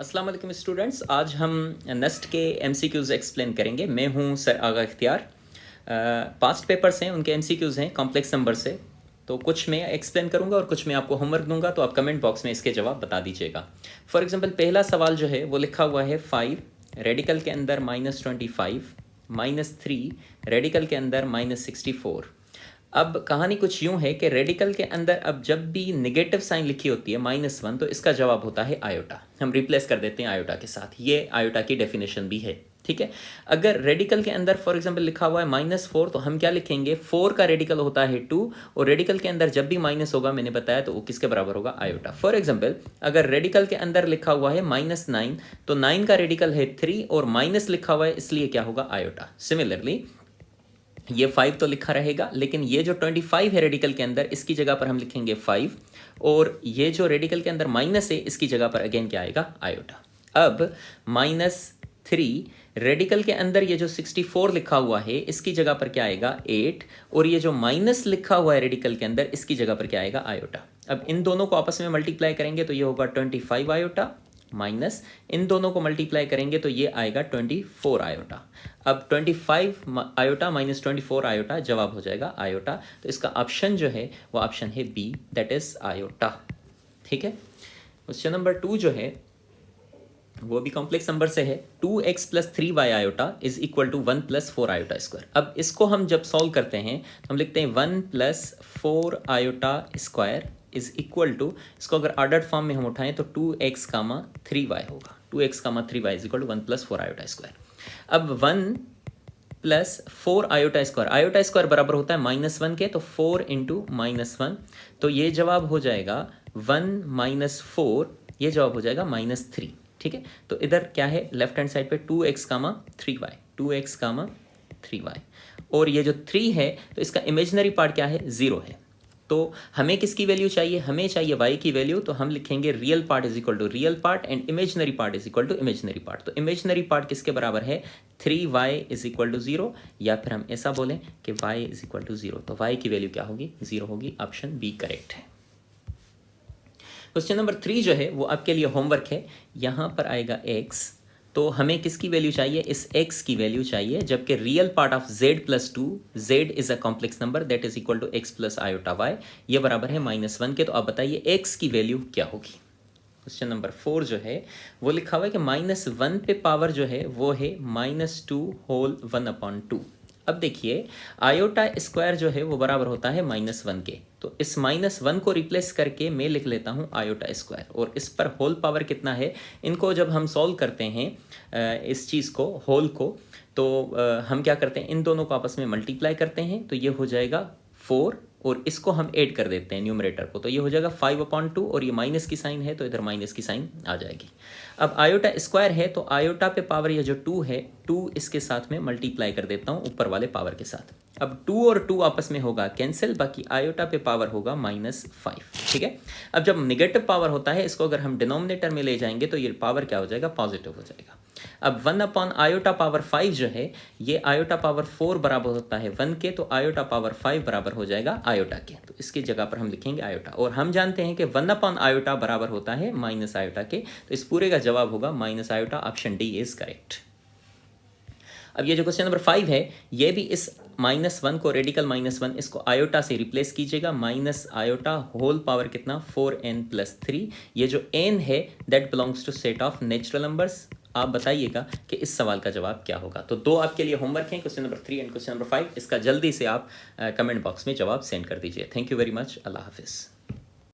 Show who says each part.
Speaker 1: अस्सलाम वालेकुम स्टूडेंट्स, आज हम नेस्ट के एमसीक्यूज़ एक्सप्लेन करेंगे। मैं हूं सर आगा इख्तियार। पास्ट पेपर्स हैं, उनके एमसीक्यूज़ हैं कॉम्प्लेक्स नंबर से, तो कुछ मैं एक्सप्लेन करूंगा और कुछ मैं आपको होमवर्क दूंगा, तो आप कमेंट बॉक्स में इसके जवाब बता दीजिएगा। फॉर एग्जांपल पहला सवाल जो है वो लिखा हुआ है 5 रेडिकल के अंदर -25 -3 रेडिकल के अंदर -64। अब कहानी कुछ यूं है कि रेडिकल के अंदर अब जब भी नेगेटिव साइन लिखी होती है -1, तो इसका जवाब होता है आयोटा। हम रिप्लेस कर देते हैं आयोटा के साथ। ये आयोटा की डेफिनेशन भी है, ठीक है। अगर रेडिकल के अंदर फॉर एग्जांपल लिखा हुआ है -4, तो हम क्या लिखेंगे, 4 का रेडिकल होता है 2, और रेडिकल के अंदर जब भी माइनस होगा, मैंने बताया, तो वो किसके बराबर होगा, आयोटा। फॉर एग्जांपल अगर रेडिकल के अंदर लिखा हुआ है -9, तो 9 का रेडिकल है 3 और माइनस लिखा हुआ है, इसलिए क्या होगा, आयोटा। सिमिलरली ये 5 तो लिखा रहेगा, लेकिन ये जो 25 है रेडिकल के अंदर, इसकी जगह पर हम लिखेंगे 5, और ये जो रेडिकल के अंदर माइनस है, इसकी जगह पर अगेन क्या आएगा, आयोटा। अब -3 रेडिकल के अंदर ये जो 64 लिखा हुआ है, इसकी जगह पर क्या आएगा, 8, और ये जो माइनस लिखा हुआ है रेडिकल के अंदर, इसकी जगह पर क्या आएगा, आयोटा। अब इन दोनों को आपस में मल्टीप्लाई करेंगे तो ये होगा 25 आयोटा, माइनस इन दोनों को मल्टीप्लाई करेंगे तो ये आएगा 24 आयोटा। अब 25 आयोटा माइनस 24 आयोटा, जवाब हो जाएगा आयोटा। तो इसका ऑप्शन जो है वो ऑप्शन है बी, दैट इज आयोटा। ठीक है। क्वेश्चन नंबर 2 जो है वो भी कॉम्प्लेक्स नंबर से है। 2x + 3y iota is equal to 1 + 4 iota square. अब इसको हम जब सॉल्व करते हैं तो हम लिखते हैं 1 + 4 iota square is equal to, इसको अगर ऑर्डर्ड फॉर्म में हम उठाएं तो 2x, 3y होगा। 2x, 3y is equal to 1 + 4 iota square. अब 1 + 4 आयोटा स्क्वायर, आयोटा स्क्वायर बराबर होता है -1 के, तो 4 × -1, तो ये जवाब हो जाएगा 1 - 4, ये जवाब हो जाएगा -3। ठीक है। तो इधर क्या है, लेफ्ट हैंड साइड पे 2x, 3y, 2x, 3y, और ये जो 3 है तो इसका इमेजिनरी पार्ट क्या है, 0 है। तो हमें किसकी वैल्यू चाहिए, हमें चाहिए y की वैल्यू, तो हम लिखेंगे real part is equal to real part and imaginary part is equal to imaginary part. तो इमेजिनरी पार्ट किसके बराबर है, 3y इज इक्वल टू 0, या फिर हम ऐसा बोलें कि y इज इक्वल टू 0, तो y की वैल्यू क्या होगी, 0 होगी। ऑप्शन बी करेक्ट है। क्वेश्चन नंबर 3 जो है वो आपके लिए होमवर्क है। यहाँ पर आएगा x, तो हमें किसकी वैल्यू चाहिए, इस x की वैल्यू चाहिए, जबकि real part of z + 2, z is a complex number that is equal to x + iota y, ये बराबर है -1 के। तो आप बताइए x की वैल्यू क्या होगी। क्वेश्चन नंबर 4 जो है वो लिखा हुआ है कि -1 पे पावर जो है वो है -2 होल 1/2। अब देखिए आयोटा स्क्वायर जो है वो बराबर होता है -1 के, तो इस -1 को रिप्लेस करके मैं लिख लेता हूँ आयोटा स्क्वायर, और इस पर होल पावर कितना है, इनको जब हम सॉल्व करते हैं इस चीज़ को, होल को, तो हम क्या करते हैं, इन दोनों को आपस में मल्टीप्लाई करते हैं, तो ये हो जाएगा 4, और इसको हम ऐड कर देते हैं न्यूमरेटर को, तो ये हो जाएगा 5/2, और ये माइनस की साइन है तो इधर माइनस की साइन आ जाएगी। अब आयोटा स्क्वायर है तो आयोटा पे पावर ये जो 2 है, 2 इसके साथ में मल्टीप्लाई कर देता हूँ ऊपर वाले पावर के साथ। अब 2 और 2 आपस में होगा कैंसिल, बाकी आयोटा पे पावर होगा -5। ठीक है। अब जब निगेटिव पावर होता है, इसको अगर हम डिनोमिनेटर में ले जाएंगे तो ये पावर क्या हो जाएगा, पॉजिटिव हो जाएगा। अब 1 आयोटा पावर 5 जो है, ये आयोटा पावर 4 बराबर होता है 1 के, तो आयोटा पावर 5 बराबर हो जाएगा आयोटा के, तो इसकी जगह पर हम लिखेंगे आयोटा। और हम जानते हैं कि 1 आयोटा बराबर होता है माइनस आयोटा के, तो इस पूरे का जवाब होगा minus iota. Option D is correct. अब ये जो क्वेश्चन नंबर 5 है, ये भी इस -1 को, रेडिकल -1, इसको आयोटा से रिप्लेस कीजिएगा, माइनस आयोटा होल पावर कितना, 4n + 3। ये जो n है that belongs to set of natural numbers. आप बताइएगा कि इस सवाल का जवाब क्या होगा। तो 2 आपके लिए होमवर्क हैं, question number 3 and question number 5। इसका जल्दी से आप कमेंट बॉक्स में जवाब सेंड कर दीजिए। Thank you very much. अल्लाह हाफिज़।